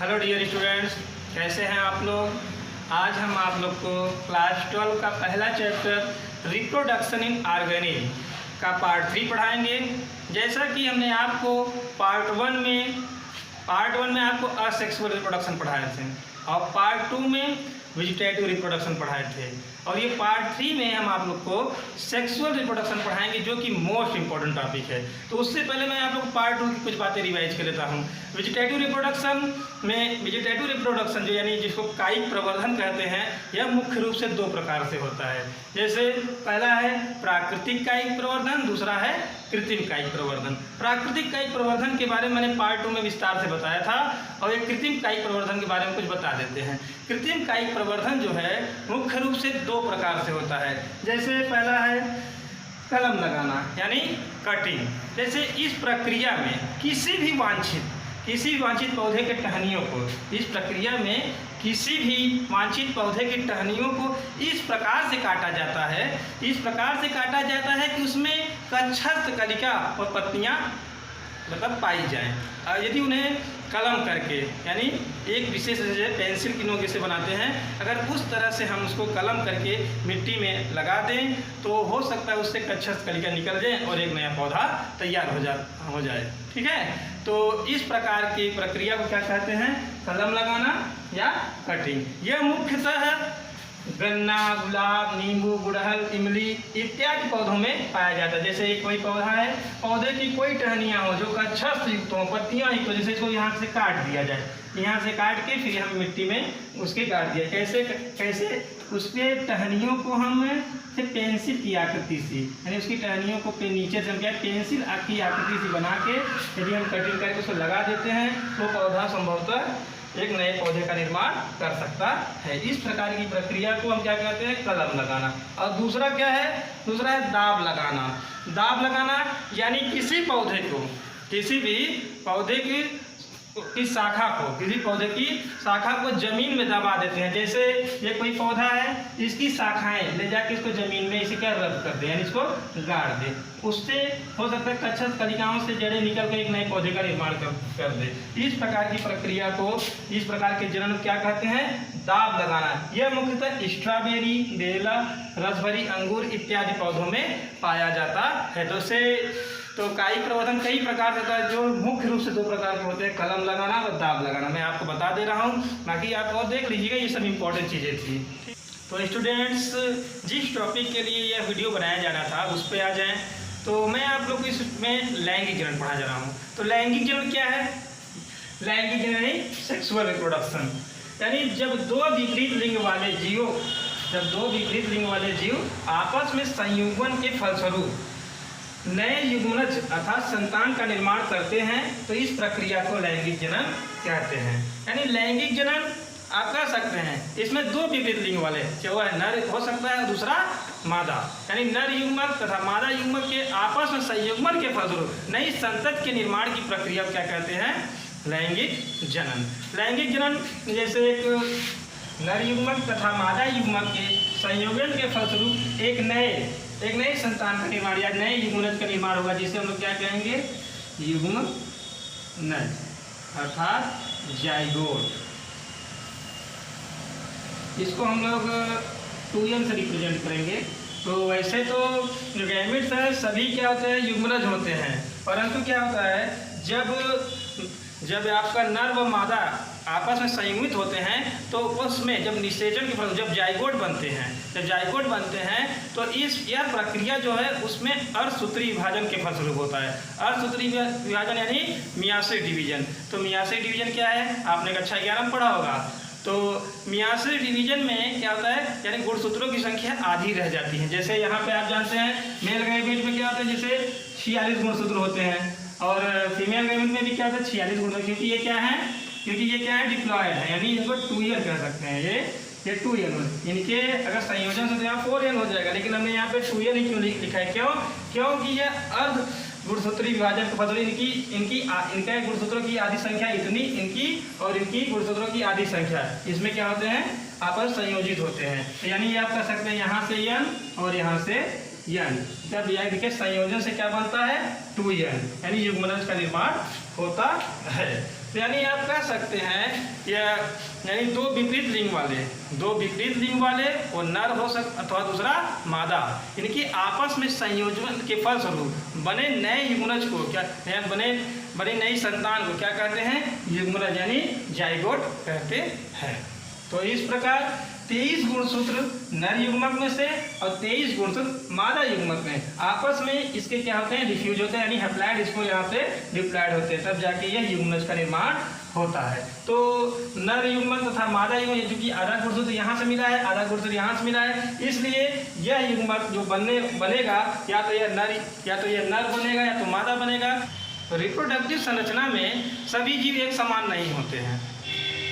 Hello dear students, कैसे हैं आप लोग। आज हम आप लोग को क्लास 12 का पहला चैप्टर रिप्रोडक्शन इन ऑर्गेनिक का पार्ट 3 पढ़ाएंगे। जैसा कि हमने आपको पार्ट 1 में आपको असेक्सुअल रिप्रोडक्शन पढ़ाए थे और पार्ट 2 में वेजिटेटिव रिप्रोडक्शन पढ़ाए थे, और ये पार्ट 3 में हम आप लोग को सेक्सुअल रिप्रोडक्शन पढ़ाएंगे, जो कि मोस्ट इंपॉर्टेंट टॉपिक है। तो उससे पहले मैं आप लोग को पार्ट 2 की कुछ बातें रिवाइज कर लेता हूँ। वेजिटेटिव रिप्रोडक्शन जो यानी जिसको कायिक प्रवर्धन कहते हैं, यह मुख्य रूप से 2 प्रकार से होता है। जैसे पहला है प्राकृतिक कायिक प्रवर्धन, दूसरा है कृत्रिम कायिक प्रवर्धन। प्राकृतिक कायिक प्रवर्धन के बारे में मैंने पार्ट 2 में विस्तार से बताया था, और एक कृत्रिम कायिक प्रवर्धन के बारे में कुछ बता देते हैं। कृत्रिम कायिक प्रवर्धन जो है मुख्य रूप से 2 प्रकार से होता है। जैसे पहला है कलम लगाना यानी कटिंग। जैसे इस प्रक्रिया में किसी भी वांछित पौधे के टहनियों को इस प्रक्रिया में किसी भी वांछित पौधे की टहनियों को इस प्रकार से काटा जाता है कि उसमें कक्षस्थ कलिका और पत्तियां पाई जाएं। और यदि उन्हें कलम करके यानी एक विशेष जैसे पेंसिल की नोक से बनाते हैं, अगर उस तरह से हम उसको कलम करके मिट्टी में लगा दें तो हो सकता है उससे कक्षस्थ कलिका निकल जाए और एक नया पौधा तैयार हो जाए। ठीक है, तो इस प्रकार की प्रक्रिया को क्या कहते हैं? कलम लगाना या कटिंग। यह मुख्यतः गन्ना, गुलाब, नींबू, गुड़हल, इमली इत्यादि पौधों में पाया जाता है। जैसे कोई पौधा है, पौधे की कोई टहनियाँ हो जो कक्षस्थ युक्त हो, पत्तियाँ युक्त हो, जैसे इसको यहाँ से काट दिया जाए, यहाँ से काट के फिर हम मिट्टी में उसके काट दिया। कैसे उसके टहनियों को हम पेंसिल की आकृति से यानी उसकी टहनियों को नीचे से हम क्या पेंसिल की आकृति से बना के यदि हम कटिंग करके उसको लगा देते हैं तो पौधा संभवतः एक नए पौधे का निर्माण कर सकता है। इस प्रकार की प्रक्रिया को हम क्या कहते हैं? कलम लगाना। और दूसरा क्या है? दूसरा है दाब लगाना। दाब लगाना यानी किसी भी पौधे की शाखा को जमीन में दबा देते हैं। जैसे ये कोई पौधा है, इसकी शाखाएं ले जाके इसको जमीन में इसे क्या रब कर दे यानी इसको गाड़ दे। उससे हो सकता है कक्षस्थ कलिकाओं से जड़ें निकल कर एक नए पौधे का निर्माण कर दे। इस प्रकार की प्रक्रिया को, इस प्रकार के जनन क्या कहते हैं? दाब लगाना। यह मुख्यतः स्ट्रॉबेरी, बेला, रसभरी अंगूर इत्यादि पौधों में पाया जाता है। तो कायिक प्रवर्धन कई प्रकार से होता है, जो मुख्य रूप से 2 प्रकार के होते हैं, कलम लगाना और दाब लगाना। मैं आपको बता दे रहा हूँ, बाकी आप और देख लीजिएगा, ये सब इंपॉर्टेंट चीज़ें थी। तो स्टूडेंट्स, जिस टॉपिक के लिए यह वीडियो बनाया जा रहा था उस पर आ जाएं। तो मैं आप लोग को इसमें लैंगिक जनन पढ़ा जा रहा हूँ। तो लैंगिक जनन क्या है? लैंगिक जनन यानी सेक्सुअल रिप्रोडक्शन, यानी जब दो विपरीत लिंग वाले जीव आपस में संयुग्मन के फलस्वरूप नए युग्मनज अर्थात संतान का निर्माण करते हैं, तो इस प्रक्रिया को लैंगिक जनन कहते हैं। यानी लैंगिक जनन आप कह सकते हैं, इसमें 2 विपरीत लिंग वाले, जो है नर हो सकता है, दूसरा मादा, यानी नर युग्मक तथा मादा युग्मक के आपस में संयुग्मन के फलस्वरूप नई संतति के निर्माण की प्रक्रिया को क्या कहते हैं? लैंगिक जनन। लैंगिक जनन जैसे एक नर युग्मक तथा मादा युग्मक के संयोजन के फलस्वरूप एक नए संतान का निर्माण या नए युग्मनज का निर्माण होगा, जिसे हम लोग क्या कहेंगे? युग्मनज अर्थात जाइगोट। इसको हम लोग 2n से रिप्रेजेंट करेंगे। तो वैसे तो जो गैमेट्स हैं सभी क्या होते हैं? युग्मनज होते हैं, परंतु क्या होता है जब आपका नर व मादा आपस में संयुग्मित होते हैं तो उसमें जब निषेचन के फल जब जाइगोट बनते हैं तो यह प्रक्रिया जो है उसमें अर्धसूत्री विभाजन के फलस्वरूप होता है। अर्धसूत्री विभाजन यानी मियासिस डिवीजन। तो मियासिस डिवीजन क्या है? आपने कक्षा 11 में पढ़ा होगा। तो मियासिस डिवीजन में क्या होता है? यानी गुणसूत्रों की संख्या आधी रह जाती है। जैसे यहाँ पे आप जानते हैं मेल गैमेट में क्या होता है? जैसे 46 गुणसूत्र होते हैं, और फीमेल गैमेट में भी क्या होता है? 46 गुणसूत्र। क्योंकि ये क्या है? डिप्लॉयड है, यानी इसको 2n कह सकते हैं। ये 2n, इनके अगर संयोजन से तो यहाँ 4n हो जाएगा, लेकिन हमने यहाँ पे 2n ही क्यों लिखा है? क्योंकि ये अर्ध गुणसूत्री विभाजन के फलस्वरूप इनका गुणसूत्रों की आधी संख्या इतनी, इनकी गुणसूत्रों की आधी संख्या इसमें क्या होते हैं? आपस संयोजित होते हैं। तो यानी ये आप कह सकते हैं यहाँ से n और यहाँ से n, जब यह देखिए संयोजन से क्या बनता है? 2n, यानी युग्मनज का निर्माण होता है। तो यानी आप कह सकते हैं यानी दो विपरीत लिंग वाले वो नर हो सकते अथवा दूसरा मादा, इनकी आपस में संयोजन के फलस्वरूप बने नए युग्मनज को क्या बने नई संतान को क्या कहते हैं? युग्मनज यानी जाइगोट कहते हैं। तो इस प्रकार 23 गुणसूत्र नर युग्मक में से और 23 गुणसूत्र मादा युग्मक में आपस में इसके क्या होते हैं? डिफ्यूज होते हैं, यानी हैप्लॉइड इसको यहाँ से डिप्लॉइड होते हैं, तब जाके यह युग्मनज का निर्माण होता है। तो नर युग्मक तथा मादा युग्मक, क्योंकि आधा गुणसूत्र यहाँ से मिला है, आधा गुणसूत्र यहाँ से मिला है, इसलिए यह युग्मक जो बनेगा या तो यह नर बनेगा या तो मादा बनेगा। रिप्रोडक्टिव संरचना में सभी जीव एक समान नहीं होते हैं,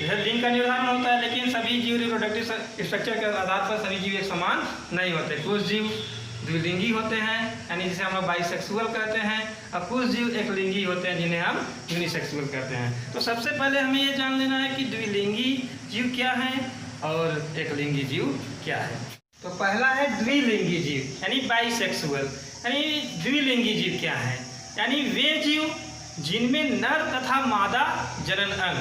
यह लिंग का निर्धारण होता है, लेकिन सभी जीव रिप्रोडक्टिव स्ट्रक्चर के आधार पर सभी जीव एक समान नहीं होते। कुछ जीव द्विलिंगी होते हैं, यानी जिसे हम लोग बाइसेक्सुअल कहते हैं, और कुछ जीव एक लिंगी होते हैं जिन्हें हम यूनिसेक्सुअल कहते हैं। तो सबसे पहले हमें ये जान लेना है कि द्विलिंगी जीव क्या है और एक लिंगी जीव क्या है। तो पहला है द्विलिंगी जीव यानी बाइसेक्सुअल। यानी द्विलिंगी जीव क्या है? यानी वे जीव जिनमें नर तथा मादा जनन अंग,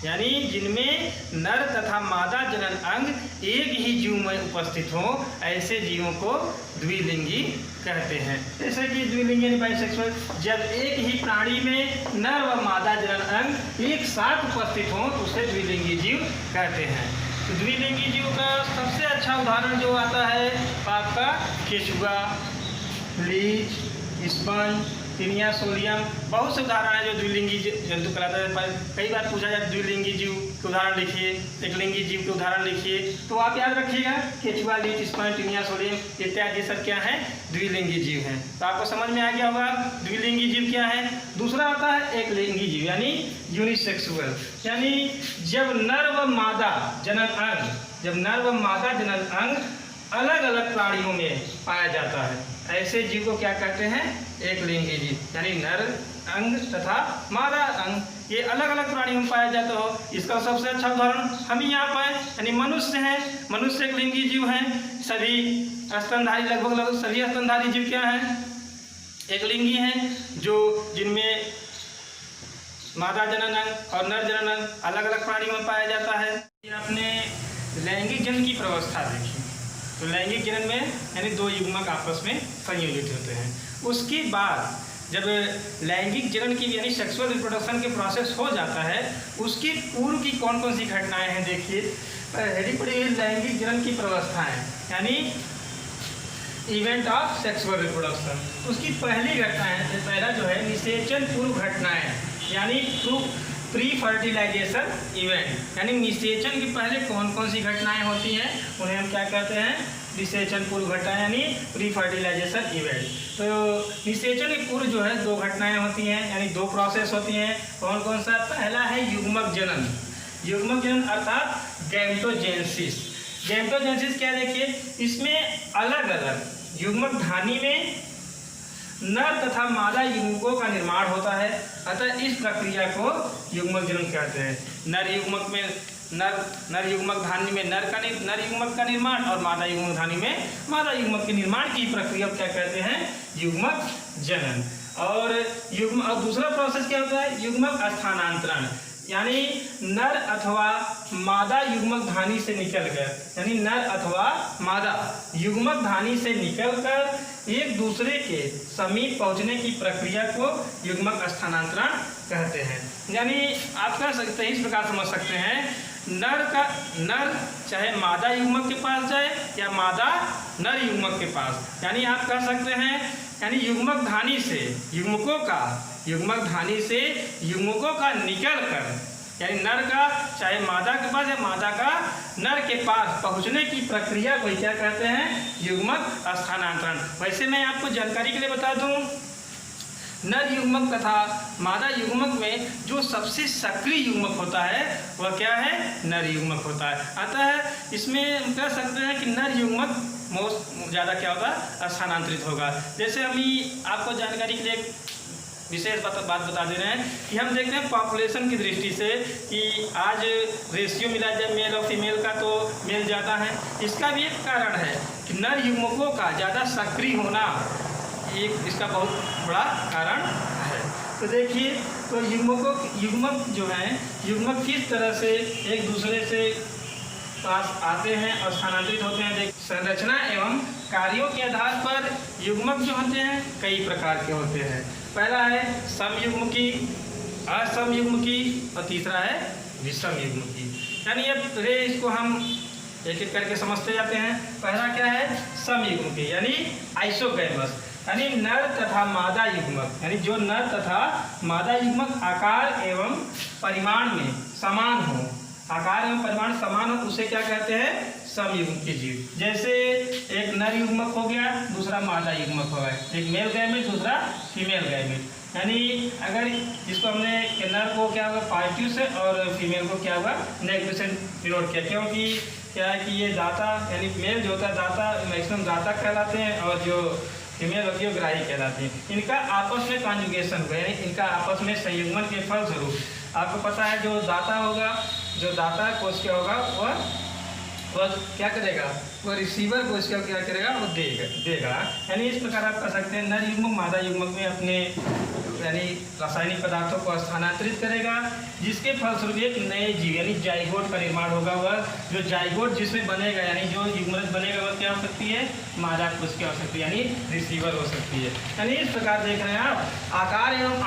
यानी जिनमें नर तथा मादा जनन अंग एक ही जीव में उपस्थित हो, ऐसे जीवों को द्विलिंगी कहते हैं। जैसे कि द्विलिंगी यानी बाइसेक्सुअल, जब एक ही प्राणी में नर व मादा जनन अंग एक साथ उपस्थित हो तो उसे द्विलिंगी जीव कहते हैं। तो द्विलिंगी जीव का सबसे अच्छा उदाहरण जो आता है आपका केचुआ, लीच, स्पंज, टिनिया, सोलियम, बहुत से उदाहरण है जो द्विलिंगी जंतु कहलाता है। कई बार पूछा जाए द्विलिंगी जीव के उदाहरण लिखिए, एकलिंगी जीव के उदाहरण लिखिए, तो आप याद रखिएगा केचुआ, लीच, स्पंज, टिनिया, सोलियम इत्यादि सब क्या है? द्विलिंगी जीव हैं। तो आपको समझ में आ गया होगा द्विलिंगी जीव क्या है। दूसरा आता है एकलिंगी जीव यानी यूनिसेक्सुअल, यानी जब नर व मादा जनन अंग अलग अलग प्राणियों में पाया जाता है, ऐसे जीव को क्या कहते हैं? एकलिंगी जीव, यानी नर अंग तथा मादा अंग ये अलग अलग प्राणियों में पाया जाता हो। इसका सबसे अच्छा उदाहरण हम ही यहाँ पाए, यानी मनुष्य हैं। मनुष्य एकलिंगी जीव हैं। सभी स्तनधारी लगभग सभी स्तनधारी जीव क्या हैं? एकलिंगी हैं, जिनमें मादा जनन अंग और नर जनन अंग अलग अलग प्राणियों में पाया जाता है। आपने लैंगिक जनन की व्यवस्था देखी, तो लैंगिक जनन में यानी दो युग्मक आपस में संयोजित होते हैं। उसके बाद जब लैंगिक जनन की यानी सेक्सुअल रिप्रोडक्शन के प्रोसेस हो जाता है, उसके पूर्व की कौन कौन सी घटनाएं हैं देखिए। हेडी पड़ी हुई लैंगिक जनन की व्यवस्थाएं यानी इवेंट ऑफ सेक्सुअल रिप्रोडक्शन। उसकी पहली घटनाएं, पहला जो है निषेचन पूर्व घटनाएं यानी प्री फर्टिलाइजेशन इवेंट, यानी निषेचन के पहले कौन कौन सी घटनाएं होती हैं उन्हें हम क्या कहते हैं? निषेचन पूर्व घटनाएं यानी प्री फर्टिलाइजेशन इवेंट। तो निषेचन के पूर्व जो है दो घटनाएं होती हैं, यानी दो प्रोसेस होती हैं। कौन कौन सा? पहला है युग्मक जनन अर्थात गैमेटोजेनेसिस। गैमेटोजेनेसिस क्या देखिए, इसमें अलग अलग युग्मक धानी में नर तथा मादा युग्मकों का निर्माण होता है, अतः इस प्रक्रिया को युग्मक जनन कहते हैं। नर युग्मक धानी में नर युग्मक का निर्माण और मादा युग्मक धानी में मादा युग्मक के निर्माण की प्रक्रिया क्या कहते हैं? युग्मक जनन। और दूसरा प्रोसेस क्या होता है? युग्मक स्थानांतरण, यानी नर अथवा मादा युग्मक धानी से निकलकर, यानी नर अथवा मादा युग्मक धानी से निकलकर एक दूसरे के समीप पहुंचने की प्रक्रिया को युग्मक स्थानांतरण कहते हैं। यानी आप कह सकते हैं, इस प्रकार समझ सकते हैं, नर चाहे मादा युग्मक के पास जाए या मादा नर युग्मक के पास, यानी आप कह सकते हैं यानी युग्मक धानी से युग्मकों का निकल कर, यानी नर का चाहे मादा के पास या मादा का नर के पास पहुंचने की प्रक्रिया को क्या कहते हैं? युग्मक स्थानांतरण। वैसे मैं आपको जानकारी के लिए बता दूं, नर युग्मक तथा मादा युग्मक में जो सबसे सक्रिय युग्मक होता है वह क्या है? नर युग्मक होता है। अतः इसमें हम कह सकते हैं कि नर युग्मक मोस्ट ज़्यादा क्या होगा? स्थानांतरित होगा। जैसे हम ही आपको जानकारी के लिए विशेष बात बता दे रहे हैं कि हम देखते हैं पॉपुलेशन की दृष्टि से कि आज रेशियो मिला जाए मेल और फीमेल का तो मेल ज़्यादा है। इसका भी एक कारण है कि नर युग्मकों का ज़्यादा सक्रिय होना, एक इसका बहुत बड़ा कारण है। तो देखिए, तो युग्मक जो हैं, युग्मक किस तरह से एक दूसरे से पास आते हैं और स्थानांतरित होते हैं। देख, संरचना एवं कार्यों के आधार पर युग्मक जो होते हैं कई प्रकार के होते हैं। पहला है समयुग्मकी, असमयुग्मकी और तीसरा है विषमयुग्मकी। यानी अब इसको हम एक एक करके समझते जाते हैं। पहला क्या है? समयुग्मकी यानी आइसोगैमस, यानी नर तथा मादा युग्मक, यानी जो नर तथा मादा युग्मक आकार एवं परिमाण में समान हो, आकार एवं परिमाण समान हो, उसे क्या कहते हैं? समयुग्मकी जीव। जैसे एक नर युग्मक हो गया, दूसरा मादा युग्मक हो गया, एक मेल गैमेट दूसरा फीमेल गैमेट। यानी अगर इसको हमने नर को क्या होगा पॉजिटिव से और फीमेल को क्या होगा नेगेटिव से डिनोट किया, क्योंकि क्या है कि ये दाता यानी मेल जो होता है दाता मैक्सिमम दाता कहलाते हैं और जो फीमेल होती है वो ग्राही कहलाती है। इनका आपस में कॉन्जुगेशन हुआ, यानी इनका आपस में संयुग्मन के फलस्वरूप आपको पता है जो दाता होगा, जो दाता कोशिका होगा वह क्या करेगा? वह रिसीवर कोशिका क्या करेगा? वो देगा। यानी इस प्रकार आप कह सकते हैं नर युग्मक मादा युग्मक में अपने यानी रासायनिक पदार्थों को स्थानांतरित करेगा, जिसके फलस्वरूप एक नए जीव यानी जाइगोट का निर्माण होगा। वह जो जाइगोट जिसमें बनेगा यानी जो युग्मनज बनेगा वह क्या हो सकती है? मादा कोशिका हो सकती है, यानी रिसीवर हो सकती है। यानी इस प्रकार देख रहे हैं आप, आकार एवं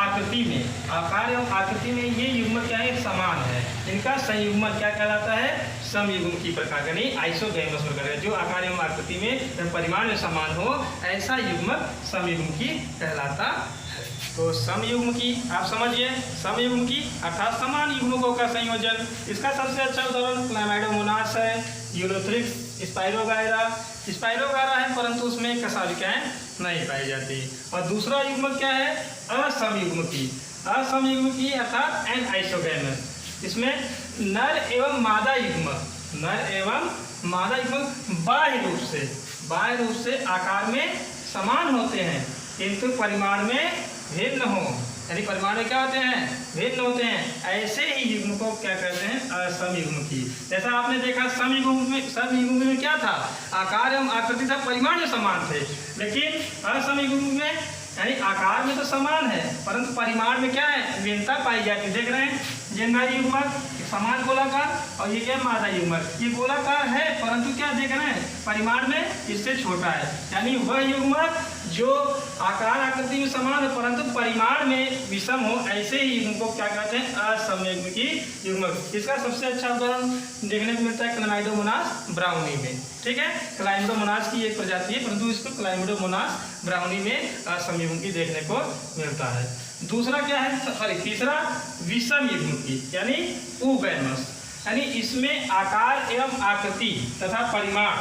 आकृति में ये युग्मक क्या है? समान है। इनका संयुग्मन क्या कहलाता है? समयुग्मकी प्रकार, यानी आइसोगैमस प्रकार। जो आकार एवं आकृति में परिमाण में समान हो ऐसा युग्मक समयुग्मकी कहलाता है। तो समयुग्मकी आप समझिए, समयुग्मकी अर्थात समान युग्मकों का संयोजन। इसका सबसे अच्छा उदाहरण क्लाइमेडोमोनास है, यूलोथ्रिक्स, स्पाइरोगारा है, परंतु उसमें कशालिकाएं नहीं पाई जाती। और दूसरा युग्मक क्या है? असमयुग्मकी अर्थात एनाइसोगैमस। इसमें नर एवं मादा युग्मक बाह्य रूप से आकार में समान होते हैं, किंतु परिमाण में भिन्न हो, यानी परिमाण में क्या होते हैं? भिन्न होते हैं। ऐसे ही युग्म को क्या कहते हैं? असमयुग्मकी। जैसा आपने देखा समयुग्म में क्या था? आकार एवं आकृति था, परिमाण में समान थे, लेकिन असमयुग्म में यानी आकार में तो समान है परंतु परिमाण में क्या है? भिन्नता पाई जाती है। देख रहे हैं ये नर युग्मक समान गोलाकार और ये क्या मादा युग्मक, ये गोलाकार है परंतु क्या देख रहे हैं? परिमाण में इससे छोटा है। यानी वह युग्मक जो आकार आकृति में समान है परंतु परिमाण में विषम हो, ऐसे ही युग्म को क्या कहते हैं? असमयुग्मकी युग्मक। इसका सबसे अच्छा उदाहरण देखने को मिलता है क्लाइमेडोमोनास ब्राउनी में। ठीक है, क्लाइमेडोमोनास की एक प्रजाति है परंतु इसको क्लाइमेडोमोनास ब्राउनी में असमयुग्मकी देखने को मिलता है। दूसरा क्या है? तीसरा विषम युग्मकी यानी ऊगैमस, यानी इसमें आकार एवं आकृति तथा परिमाण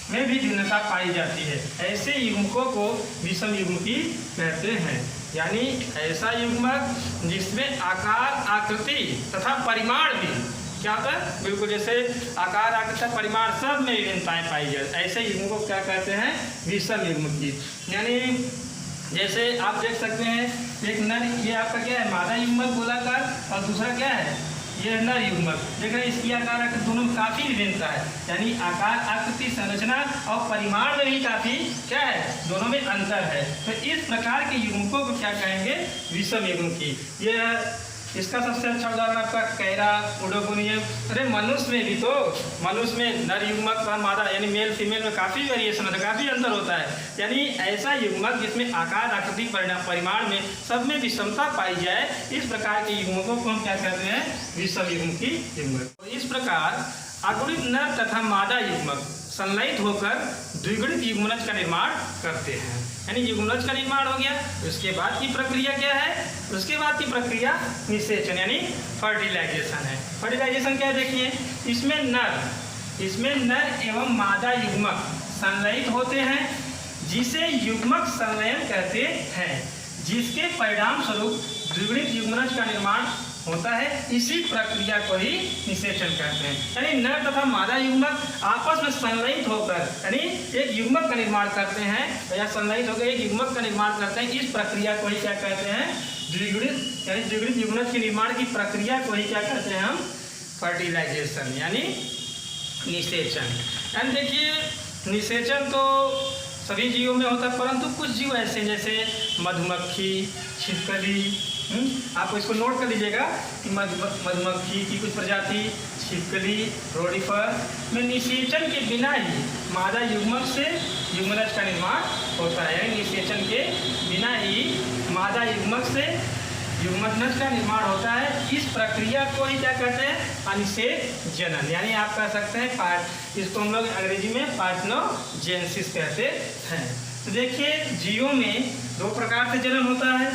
में भी भिन्नता पाई जाती है। ऐसे युग्मकों को विषम युग्मकी कहते हैं। यानी ऐसा युग्मक जिसमें आकार आकृति तथा परिमाण भी क्या होता है? बिल्कुल जैसे आकार आकृति परिमाण सब में भिन्नताएं पाई जाती, ऐसे युग्मकों को क्या कहते हैं? विषम युग्मकी। यानी जैसे आप देख सकते हैं एक नर, ये आपका क्या है? मादा युग्मक गोलाकार और दूसरा क्या है? ये नर युग्मक। देख रहे हैं इसकी आकार आकृति दोनों में काफी भिन्नता है, यानी आकार आकृति संरचना और परिमाण में भी काफी क्या है? दोनों में अंतर है। तो इस प्रकार के युग्मकों को क्या कहेंगे? विषम युग्मकी। ये इसका सबसे अच्छा उदाहरण आपका कैरा, उडोगोनियम। अरे मनुष्य में भी तो, मनुष्य में नर युग्मक और मादा यानी मेल फीमेल में काफ़ी वेरिएशन होता है, काफ़ी अंतर होता है। यानी ऐसा युग्मक जिसमें आकार आकृति परिमाण में सब में विषमता पाई जाए, इस प्रकार के युग्मकों को हम क्या कहते हैं? विषम युग्मकी युग्मक। तो इस प्रकार अगुणित नर तथा मादा युग्मक संलयित होकर द्विगुणित युग्मनज का निर्माण करते हैं। यानी युग्मनज का निर्माण हो गया, उसके बाद की प्रक्रिया क्या है? उसके बाद की प्रक्रिया निषेचन यानी फर्टिलाइजेशन है। फर्टिलाइजेशन क्या है? देखिए इसमें नर एवं मादा युग्मक संलयित होते हैं, जिसे युग्मक संलयन कहते हैं, जिसके परिणाम स्वरूप द्विगुणित युग्मनज का निर्माण होता है। इसी प्रक्रिया को ही निषेचन कहते हैं। यानी नर तथा मादा युग्मक आपस में संलयित होकर यानी एक युग्मक का निर्माण करते हैं या संलयित होकर एक युग्मक का निर्माण करते हैं। इस प्रक्रिया को ही क्या कहते हैं? द्विगुणित यानी द्विगुणित युग्मनज के निर्माण की प्रक्रिया को ही क्या कहते हैं हम? फर्टिलाइजेशन यानी निषेचन। यानी देखिए निषेचन तो सभी जीवों में होता है, परंतु कुछ जीव ऐसे जैसे मधुमक्खी, छिपकली, आप इसको नोट कर लीजिएगा कि मधुमक्खी की कुछ प्रजाति, छिपकली, रोडीफर में निषेचन के बिना ही मादा युग्मक से युग्मनज का निर्माण होता है। यानी निषेचन के बिना ही मादा युग्मक से युग्मनज का निर्माण होता है। इस प्रक्रिया को ही क्या कहते हैं? अनिषेचन। यानी आप कह सकते हैं इसको हम लोग अंग्रेजी में पार्थेनोजेनेसिस कहते हैं। तो देखिए जीवों में दो प्रकार से जनन होता है,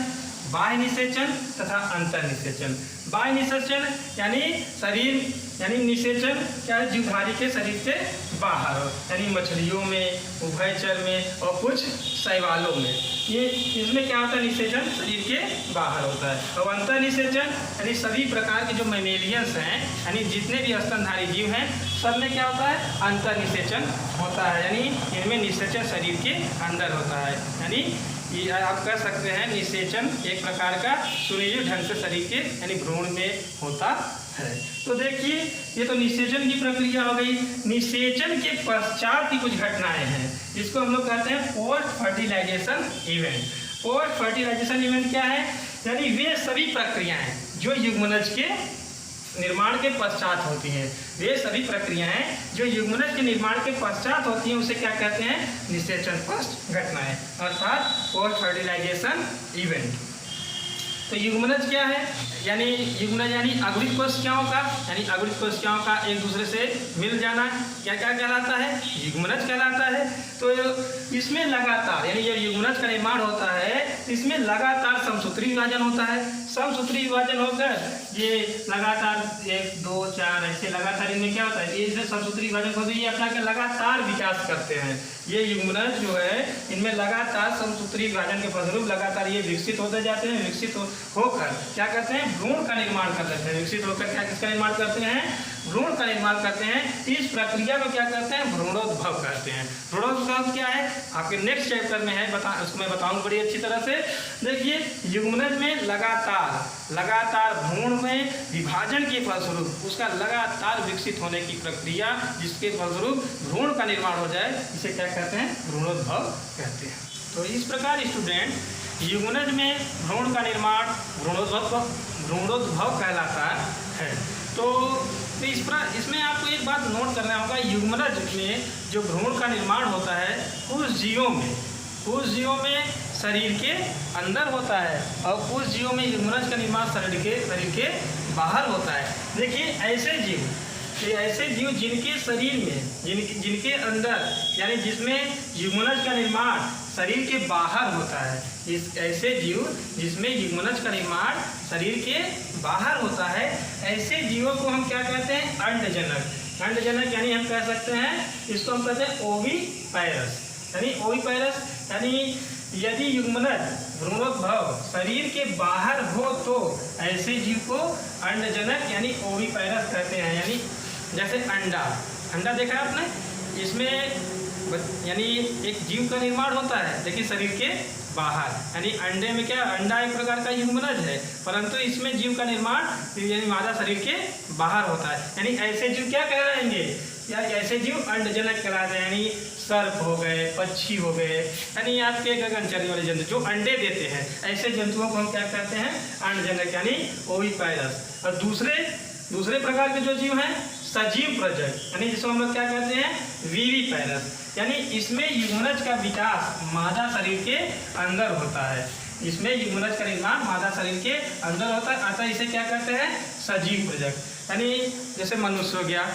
बाह्य निषेचन तथा अंतर निषेचन। बाह्य निषेचन यानी शरीर यानी निषेचन क्या है? जीवधारी के शरीर से बाहर हो, यानी मछलियों में, उभयचर में और कुछ शैवालों में। ये इसमें क्या होता है? निषेचन शरीर के बाहर होता है। और अंतर निषेचन यानी सभी प्रकार के जो मैमेलियंस हैं, यानी जितने भी स्तनधारी जीव हैं, सब में क्या होता है? अंतर निषेचन होता है। यानी इनमें निषेचन शरीर के अंदर होता है। यानी ये आप कह सकते हैं निषेचन एक प्रकार का सुनियोजित ढंग से शरीर के यानी भ्रूण में होता है। तो देखिए ये तो निषेचन की प्रक्रिया हो गई। निषेचन के पश्चात की कुछ घटनाएं हैं, जिसको हम लोग कहते हैं post fertilization event. Post fertilization event क्या है? यानी वे सभी प्रक्रियाएं जो युग्मनज के निर्माण के पश्चात होती हैं, वे सभी प्रक्रियाएं जो युग्मनज के निर्माण के पश्चात होती हैं, उसे क्या कहते हैं? निषेचन पश्च घटनाएं, अर्थात पोस्ट फर्टिलाइजेशन इवेंट। तो युग्मनज क्या है? यानी युग्मनज यानी अगुणित कोशिकाओं का, यानी अगुणित कोशिकाओं का एक दूसरे से मिल जाना क्या क्या कहलाता है? युग्मनज कहलाता है। तो इसमें लगातार यानी जब युग्मनज का निर्माण होता है, इसमें लगातार समसूत्री विभाजन होता है। समसूत्री विभाजन होकर ये लगातार 1, 2, 4 ऐसे लगातार इनमें क्या होता है? ये जो समसूत्री विभाजन होते हैं, ये अपना के लगातार विकास करते हैं। ये युग्मनज जो है इनमें लगातार समसूत्री विभाजन के फलस्वरूप लगातार ये विकसित होते जाते हैं। विकसित होकर क्या करते हैं? भ्रूण का निर्माण कर लेते हैं। विकसित होकर क्या किसका निर्माण करते हैं? भ्रूण का निर्माण करते हैं। इस प्रक्रिया को क्या कहते हैं? भ्रूणोद्भव कहते हैं। भ्रूणोद्भव क्या है? आपके नेक्स्ट चैप्टर में है, उसको मैं बताऊंगा बड़ी अच्छी तरह से। देखिए युग्मनज में लगातार भ्रूण में विभाजन के फलस्वरूप उसका लगातार विकसित होने की प्रक्रिया, जिसके फलस्वरूप भ्रूण का निर्माण हो जाए, इसे क्या कहते हैं? भ्रूणोद्भव कहते हैं। तो इस प्रकार स्टूडेंट युग्मनज में भ्रूण का निर्माण भ्रूणोद्भव कहलाता है। तो इसमें आपको एक बात नोट करना होगा, युग्मनज में जो भ्रूण का निर्माण होता है कुछ जीवों में शरीर के अंदर होता है और कुछ जीवों में युग्मनज का निर्माण शरीर के बाहर होता है। देखिए ऐसे जीव जिनके शरीर में जिनके अंदर यानी जिसमें युग्मनज का निर्माण शरीर के बाहर होता है, ऐसे जीव जिसमें युग्मनज का निर्माण शरीर के बाहर होता है, ऐसे जीवों को हम क्या कहते हैं? अंडजनक। अंडजनक यानी हम कह सकते हैं इसको हम कहते हैं ओविपैरस। यानी ओविपैरस यानी यदि युग्मनज भ्रूणोद्भव शरीर के बाहर हो तो ऐसे जीव को अंडजनक यानी ओविपैरस कहते हैं। यानी जैसे अंडा देखा है आपने, इसमें यानी एक जीव का निर्माण होता है लेकिन शरीर के बाहर, यानी अंडे में क्या? अंडा एक प्रकार का युग्मनज है, परंतु इसमें जीव का निर्माण यानी मादा शरीर के बाहर होता है। यानी ऐसे जीव क्या कहलाएंगे? या ऐसे जीव अंडजनक कहलाते हैं। यानी सर्प हो गए, पक्षी हो गए, यानी आपके गगनचरी वाले जंतु जो अंडे देते हैं, ऐसे जंतुओं को हम क्या कहते हैं? अंडजनक यानी ओविपैरस। और दूसरे प्रकार के जो जीव हैं सजीव प्रजनक, यानी जिसको हम लोग क्या कहते हैं? विविपैरस। यानी इसमें युग्मनज का विकास मादा शरीर के अंदर होता है। इसमें युग्मनज का निर्माण मादा शरीर के अंदर होता है, अतः इसे क्या कहते हैं? सजीव प्रजनक। यानी जैसे मनुष्य हो गया,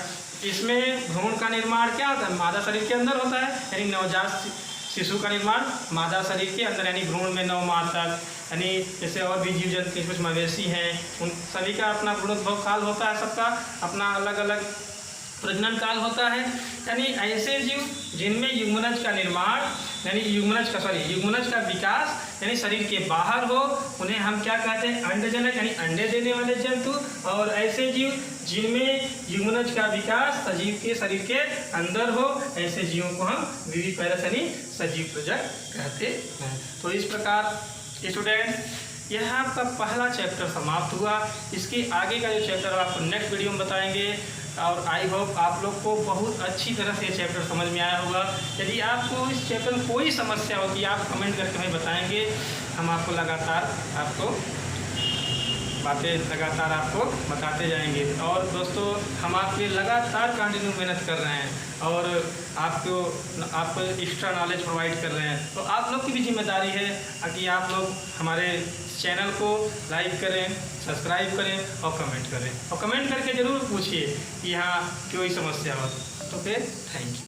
इसमें भ्रूण का निर्माण क्या होता है? मादा शरीर के अंदर होता है। यानी नवजात शिशु का निर्माण मादा शरीर के अंदर, यानी भ्रूण में 9 माह तक। यानी जैसे और भी जीव जंतु कुछ मवेशी हैं, उन सभी का अपना भ्रूणोद्भव काल होता है, सबका अपना अलग अलग प्रजनन काल होता है। यानी ऐसे जीव जिनमें युग्मनज का निर्माण यानी युग्मनज का विकास यानी शरीर के बाहर हो, उन्हें हम क्या कहते हैं? अंडजनक यानी अंडे देने वाले जंतु। और ऐसे जीव जिनमें युग्मनज का विकास सजीव के शरीर के अंदर हो, ऐसे जीवों को हम विविपैरस यानी सजीव प्रजनक कहते हैं। तो इस प्रकार स्टूडेंट यह आपका पहला चैप्टर समाप्त हुआ। इसके आगे का जो चैप्टर आपको नेक्स्ट वीडियो में बताएंगे। और आई होप आप लोग को बहुत अच्छी तरह से ये चैप्टर समझ में आया होगा। यदि आपको इस चैप्टर में कोई समस्या होती है आप कमेंट करके हमें बताएंगे, हम आपको लगातार बातें लगातार आपको बताते जाएंगे। और दोस्तों हम आपके लगातार कंटिन्यू मेहनत कर रहे हैं और आपको एक्स्ट्रा नॉलेज प्रोवाइड कर रहे हैं, तो आप लोग की भी जिम्मेदारी है कि आप लोग हमारे चैनल को लाइक करें, सब्सक्राइब करें और कमेंट करें, और कमेंट करके ज़रूर पूछिए कि हाँ कोई समस्या हो। तो फिर थैंक यू।